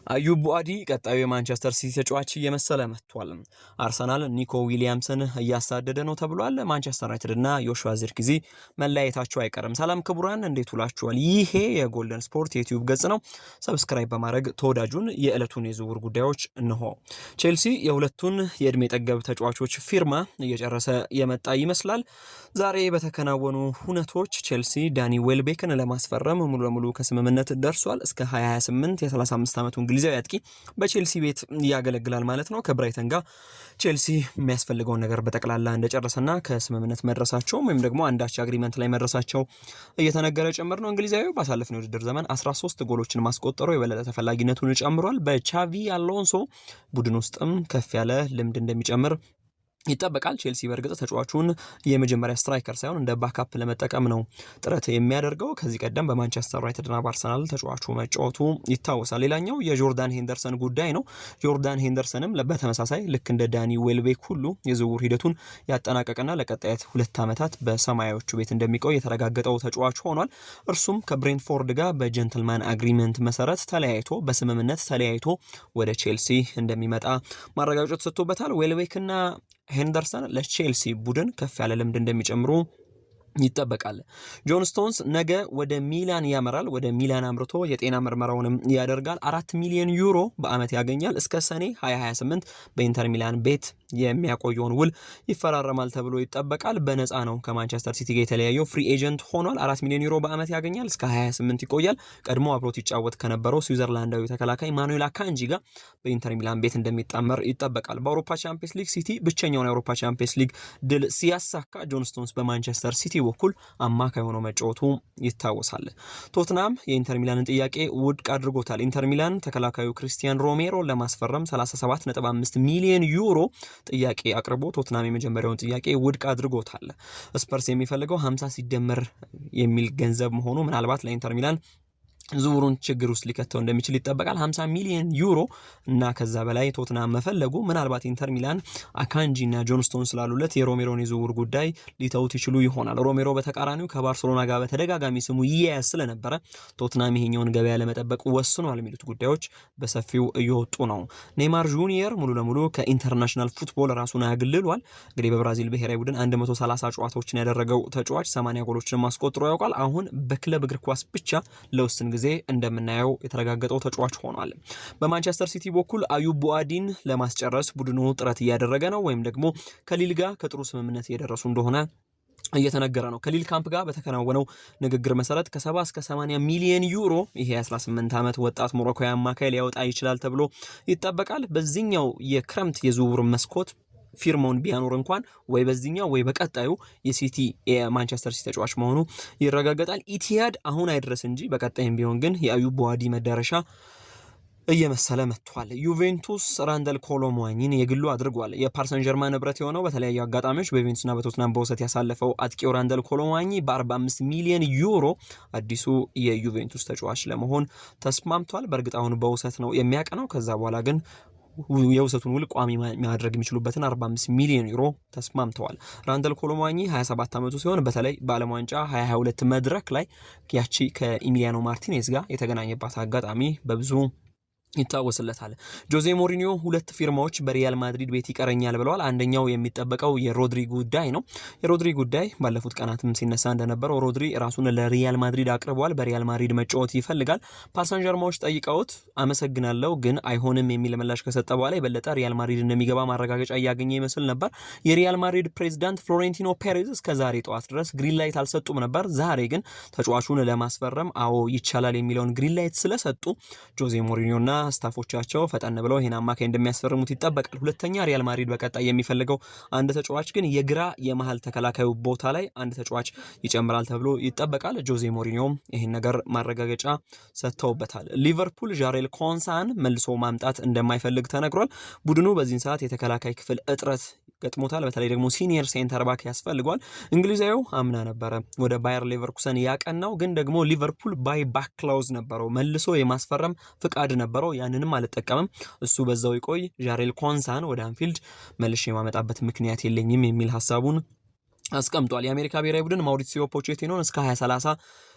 አዩብ ቡአዲ ቀጣዩ የማንቸስተር ሲቲ ተጫዋች እየመሰለ መጥቷል። አርሰናል ኒኮ ዊሊያምስን እያሳደደ ነው ተብሏል። ማንቸስተር ዩናይትድ እና ዮሹዋ ዚርክዚ መለያየታቸው አይቀርም። ሰላም ክቡራን እንዴት ውላችኋል? ይሄ የጎልደን ስፖርት የዩቲዩብ ገጽ ነው። ሰብስክራይብ በማድረግ ተወዳጁን የዕለቱን የዝውውር ጉዳዮች እንሆ። ቼልሲ የሁለቱን የእድሜ ጠገብ ተጫዋቾች ፊርማ እየጨረሰ የመጣ ይመስላል። ዛሬ በተከናወኑ ሁነቶች ቼልሲ ዳኒ ዌልቤክን ለማስፈረም ሙሉ ለሙሉ ከስምምነት ደርሷል። እስከ 2028 የ35 ዓመቱ እንግሊዛዊ አጥቂ በቼልሲ ቤት ያገለግላል ማለት ነው። ከብራይተን ጋር ቼልሲ የሚያስፈልገውን ነገር በጠቅላላ እንደጨረሰና ከስምምነት መድረሳቸው ወይም ደግሞ አንዳች አግሪመንት ላይ መድረሳቸው እየተነገረ ጭምር ነው። እንግሊዛዊው ባሳለፍነው የውድድር ዘመን 13 ጎሎችን ማስቆጠሩ የበለጠ ተፈላጊነቱን ጨምሯል። በቻቪ አሎንሶ ቡድን ውስጥም ከፍ ያለ ልምድ እንደሚጨምር ይጠበቃል። ቼልሲ በእርግጥ ተጫዋቹን የመጀመሪያ ስትራይከር ሳይሆን እንደ ባካፕ ለመጠቀም ነው ጥረት የሚያደርገው። ከዚህ ቀደም በማንቸስተር ዩናይትድ እና በአርሰናል ተጫዋቹ መጫወቱ ይታወሳል። ሌላኛው የጆርዳን ሄንደርሰን ጉዳይ ነው። ጆርዳን ሄንደርሰንም በተመሳሳይ ልክ እንደ ዳኒ ዌልቤክ ሁሉ የዝውውር ሂደቱን ያጠናቀቀና ለቀጣይት 2 ዓመታት በሰማያዎቹ ቤት እንደሚቆይ የተረጋገጠው ተጫዋች ሆኗል። እርሱም ከብሬንትፎርድ ጋር በጀንትልማን አግሪመንት መሰረት በስምምነት ተለያይቶ ወደ ቼልሲ እንደሚመጣ ማረጋገጫ ተሰጥቶበታል። ዌልቤክና ሄንደርሰን ለቼልሲ ቡድን ከፍ ያለ ልምድ እንደሚጨምሩ ይጠበቃል። ጆን ስቶንስ ነገ ወደ ሚላን ያመራል። ወደ ሚላን አምርቶ የጤና ምርመራውንም ያደርጋል። 4 ሚሊዮን ዩሮ በአመት ያገኛል። እስከ ሰኔ 2028 በኢንተር ሚላን ቤት የሚያቆየውን ውል ይፈራረማል ተብሎ ይጠበቃል። በነፃ ነው ከማንቸስተር ሲቲ ጋር የተለያየው፣ ፍሪ ኤጀንት ሆኗል። 4 ሚሊዮን ዩሮ በአመት ያገኛል። እስከ 28 ይቆያል። ቀድሞ አብሮት ይጫወት ከነበረው ስዊዘርላንዳዊ ተከላካይ ማኑኤል አካንጂ ጋር በኢንተር ሚላን ቤት እንደሚጣመር ይጠበቃል። በአውሮፓ ቻምፒየንስ ሊግ ሲቲ ብቸኛውን የአውሮፓ ቻምፒየንስ ሊግ ድል ሲያሳካ ጆን ስቶንስ በማንቸስተር ሲቲ በኩል አማካይ ሆኖ መጫወቱ ይታወሳል። ቶትናም የኢንተር ሚላንን ጥያቄ ውድቅ አድርጎታል። ኢንተር ሚላን ተከላካዩ ክሪስቲያን ሮሜሮ ለማስፈረም 37.5 ሚሊዮን ዩሮ ጥያቄ አቅርቦ ቶትናም የመጀመሪያውን ጥያቄ ውድቅ አድርጎታል። ስፐርስ የሚፈልገው 50 ሲደመር የሚል ገንዘብ መሆኑ ምናልባት ለኢንተር ሚላን ዝውውሩን ችግር ውስጥ ሊከተው እንደሚችል ይጠበቃል። 50 ሚሊዮን ዩሮ እና ከዛ በላይ ቶትናም መፈለጉ ምናልባት ኢንተር ሚላን አካንጂ እና ጆን ስቶንስ ስላሉለት የሮሜሮን የዝውውር ጉዳይ ሊተውት ይችሉ ይሆናል። ሮሜሮ በተቃራኒው ከባርሴሎና ጋር በተደጋጋሚ ስሙ ይያያዝ ስለነበረ ቶትናም ይሄኛውን ገበያ ለመጠበቅ ወስኗል የሚሉት ጉዳዮች በሰፊው እየወጡ ነው። ኔይማር ጁኒየር ሙሉ ለሙሉ ከኢንተርናሽናል ፉትቦል ራሱን አግልሏል። እንግዲህ በብራዚል ብሔራዊ ቡድን 130 ጨዋታዎችን ያደረገው ተጫዋች 80 ጎሎችን ማስቆጥሮ ያውቃል። አሁን በክለብ እግር ኳስ ብቻ ለውስን ጊዜ እንደምናየው የተረጋገጠው ተጫዋች ሆኗል። በማንቸስተር ሲቲ በኩል አዩብ ቡአዲን ለማስጨረስ ቡድኑ ጥረት እያደረገ ነው፣ ወይም ደግሞ ከሊል ጋር ከጥሩ ስምምነት እየደረሱ እንደሆነ እየተነገረ ነው። ከሊል ካምፕ ጋር በተከናወነው ንግግር መሰረት ከ70 እስከ 80 ሚሊዮን ዩሮ ይሄ 18 ዓመት ወጣት ሞሮኮዊ አማካይ ሊያወጣ ይችላል ተብሎ ይጠበቃል። በዚህኛው የክረምት የዝውውር መስኮት ፊርማውን ቢያኖር እንኳን ወይ በዚህኛው ወይ በቀጣዩ የሲቲ የማንቸስተር ሲቲ ተጫዋች መሆኑ ይረጋገጣል። ኢቲሃድ አሁን አይድረስ እንጂ በቀጣይም ቢሆን ግን የአዩብ ቡአዲ መዳረሻ እየመሰለ መጥቷል። ዩቬንቱስ ራንደል ኮሎሙዋኒን የግሉ አድርጓል። የፓሪስ ሰን ዠርማን ንብረት የሆነው በተለያዩ አጋጣሚዎች በዩቬንቱስና በቶትናም በውሰት ያሳለፈው አጥቂው ራንደል ኮሎሙዋኒ በ45 ሚሊዮን ዩሮ አዲሱ የዩቬንቱስ ተጫዋች ለመሆን ተስማምቷል። በእርግጥ አሁን በውሰት ነው የሚያቀነው። ከዛ በኋላ ግን የውሰቱን ውል ቋሚ ማድረግ የሚችሉበትን 45 ሚሊዮን ዩሮ ተስማምተዋል። ራንደል ኮሎሙዋኒ 27 ዓመቱ ሲሆን በተለይ በዓለም ዋንጫ 2022 መድረክ ላይ ያቺ ከኢሚሊያኖ ማርቲኔዝ ጋር የተገናኘባት አጋጣሚ በብዙ ይታወስለታል። ጆዜ ሞሪኒዮ 2 ፊርማዎች በሪያል ማድሪድ ቤት ይቀረኛል ብለዋል። አንደኛው የሚጠበቀው የሮድሪ ጉዳይ ነው። የሮድሪ ጉዳይ ባለፉት ቀናትም ሲነሳ እንደነበረው ሮድሪ ራሱን ለሪያል ማድሪድ አቅርቧል። በሪያል ማድሪድ መጫወት ይፈልጋል። ፓሪስ ሰን ዠርማኖች ጠይቀውት አመሰግናለሁ ግን አይሆንም የሚል ምላሽ ከሰጠ በኋላ የበለጠ ሪያል ማድሪድ እንደሚገባ ማረጋገጫ እያገኘ ይመስል ነበር። የሪያል ማድሪድ ፕሬዚዳንት ፍሎሬንቲኖ ፔሬዝ እስከዛሬ ጠዋት ድረስ ግሪን ላይት አልሰጡም ነበር። ዛሬ ግን ተጫዋቹን ለማስፈረም አዎ ይቻላል የሚለውን ግሪን ላይት ስለሰጡ ጆዜ ሞሪኒዮና ስታፎቻቸው ፈጠን ብለው ይሄን አማካይ እንደሚያስፈርሙት ይጠበቃል። ሁለተኛ ሪያል ማድሪድ በቀጣይ የሚፈልገው አንድ ተጫዋች ግን የግራ የመሃል ተከላካዩ ቦታ ላይ አንድ ተጫዋች ይጨምራል ተብሎ ይጠበቃል። ጆዜ ሞሪኒዮ ይሄን ነገር ማረጋገጫ ሰጥተውበታል። ሊቨርፑል ዣሬል ኮንሳን መልሶ ማምጣት እንደማይፈልግ ተነግሯል። ቡድኑ በዚህ ሰዓት የተከላካይ ክፍል እጥረት ገጥሞታል። በተለይ ደግሞ ሲኒየር ሴንተር ባክ ያስፈልጓል። እንግሊዛዊው አምና ነበረ ወደ ባየር ሌቨርኩሰን ያቀናው፣ ግን ደግሞ ሊቨርፑል ባይ ባክ ክላውዝ ነበረው፣ መልሶ የማስፈረም ፍቃድ ነበረው። ያንንም አልጠቀምም፣ እሱ በዛው ይቆይ፣ ዣሬል ኮንሳን ወደ አንፊልድ መልሼ የማመጣበት ምክንያት የለኝም የሚል ሐሳቡን አስቀምጧል። የአሜሪካ ብሔራዊ ቡድን ማውሪሲዮ ፖቼቲኖን እስከ 2030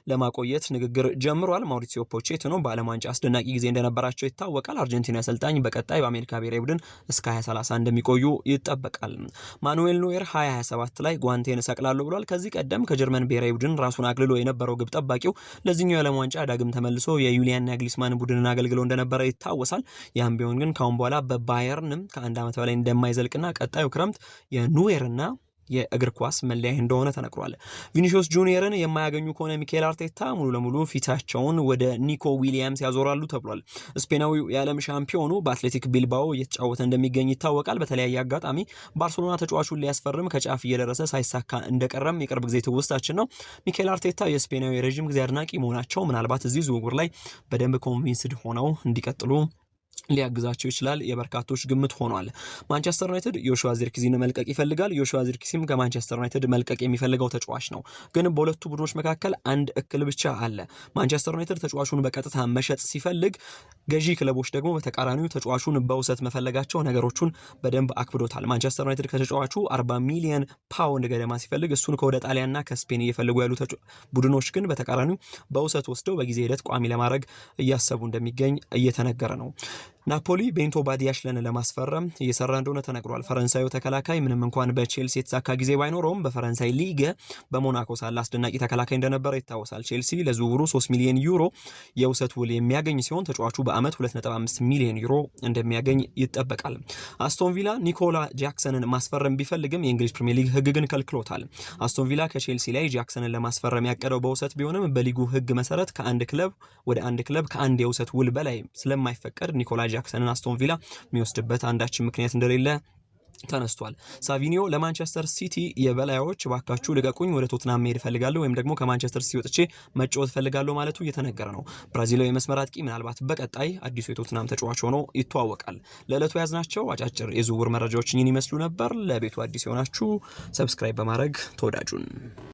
ለማቆየት ንግግር ጀምሯል። ማውሪሲዮ ፖቼቲኖ በዓለም ዋንጫ አስደናቂ ጊዜ እንደነበራቸው ይታወቃል። አርጀንቲና አሰልጣኝ በቀጣይ በአሜሪካ ብሔራዊ ቡድን እስከ 2030 እንደሚቆዩ ይጠበቃል። ማኑኤል ኖየር 2027 ላይ ጓንቴን እሰቅላለሁ ብሏል። ከዚህ ቀደም ከጀርመን ብሔራዊ ቡድን ራሱን አግልሎ የነበረው ግብ ጠባቂው ለዚህኛው የዓለም ዋንጫ ዳግም ተመልሶ የዩሊያን ናግሊስማን ቡድንን አገልግሎ እንደነበረ ይታወሳል። ያም ቢሆን ግን ካሁን በኋላ በባየርንም ከአንድ ዓመት በላይ እንደማይዘልቅና ቀጣዩ ክረምት የኖየርና የእግር ኳስ መለያ እንደሆነ ተነግሯል። ቪኒሲዮስ ጁኒየርን የማያገኙ ከሆነ ሚካኤል አርቴታ ሙሉ ለሙሉ ፊታቸውን ወደ ኒኮ ዊሊያምስ ያዞራሉ ተብሏል። ስፔናዊው የዓለም ሻምፒዮኑ በአትሌቲክ ቢልባኦ እየተጫወተ እንደሚገኝ ይታወቃል። በተለያየ አጋጣሚ ባርሴሎና ተጫዋቹን ሊያስፈርም ከጫፍ እየደረሰ ሳይሳካ እንደቀረም የቅርብ ጊዜ ትውስታችን ነው። ሚካኤል አርቴታ የስፔናዊ የረዥም ጊዜ አድናቂ መሆናቸው ምናልባት እዚህ ዝውውር ላይ በደንብ ኮንቪንስድ ሆነው እንዲቀጥሉ ሊያግዛቸው ይችላል የበርካቶች ግምት ሆኗል። ማንቸስተር ዩናይትድ ዮሹዋ ዚርክዚን መልቀቅ ይፈልጋል። ዮሹዋ ዚርክዚም ከማንቸስተር ዩናይትድ መልቀቅ የሚፈልገው ተጫዋች ነው። ግን በሁለቱ ቡድኖች መካከል አንድ እክል ብቻ አለ። ማንቸስተር ዩናይትድ ተጫዋቹን በቀጥታ መሸጥ ሲፈልግ፣ ገዢ ክለቦች ደግሞ በተቃራኒው ተጫዋቹን በውሰት መፈለጋቸው ነገሮቹን በደንብ አክብዶታል። ማንቸስተር ዩናይትድ ከተጫዋቹ 40 ሚሊዮን ፓውንድ ገደማ ሲፈልግ፣ እሱን ከወደ ጣሊያንና ከስፔን እየፈልጉ ያሉ ቡድኖች ግን በተቃራኒው በውሰት ወስደው በጊዜ ሂደት ቋሚ ለማድረግ እያሰቡ እንደሚገኝ እየተነገረ ነው። ናፖሊ ቤንቶ ባዲያሽለን ለማስፈረም እየሰራ እንደሆነ ተነግሯል። ፈረንሳዩ ተከላካይ ምንም እንኳን በቼልሲ የተሳካ ጊዜ ባይኖረውም በፈረንሳይ ሊግ በሞናኮ ሳለ አስደናቂ ተከላካይ እንደነበረ ይታወሳል። ቼልሲ ለዝውውሩ 3 ሚሊዮን ዩሮ የውሰት ውል የሚያገኝ ሲሆን ተጫዋቹ በአመት 2.5 ሚሊዮን ዩሮ እንደሚያገኝ ይጠበቃል። አስቶን ቪላ ኒኮላ ጃክሰንን ማስፈረም ቢፈልግም የእንግሊዝ ፕሪሚየር ሊግ ህግ ግን ከልክሎታል። አስቶን ቪላ ከቼልሲ ላይ ጃክሰንን ለማስፈረም ያቀደው በውሰት ቢሆንም በሊጉ ህግ መሰረት ከአንድ ክለብ ወደ አንድ ክለብ ከአንድ የውሰት ውል በላይ ስለማይፈቀድ ኒኮላ ጃክሰንን አስቶን ቪላ የሚወስድበት አንዳችን ምክንያት እንደሌለ ተነስቷል። ሳቪኒዮ ለማንቸስተር ሲቲ የበላዮች ባካችሁ ልቀቁኝ፣ ወደ ቶትናም መሄድ ፈልጋለሁ ወይም ደግሞ ከማንቸስተር ሲቲ ወጥቼ መጫወት ፈልጋለሁ ማለቱ እየተነገረ ነው። ብራዚላዊ የመስመር አጥቂ ምናልባት በቀጣይ አዲሱ የቶትናም ተጫዋች ሆኖ ይተዋወቃል። ለዕለቱ ያዝናቸው አጫጭር የዝውውር መረጃዎች ይመስሉ ነበር። ለቤቱ አዲስ የሆናችሁ ሰብስክራይብ በማድረግ ተወዳጁን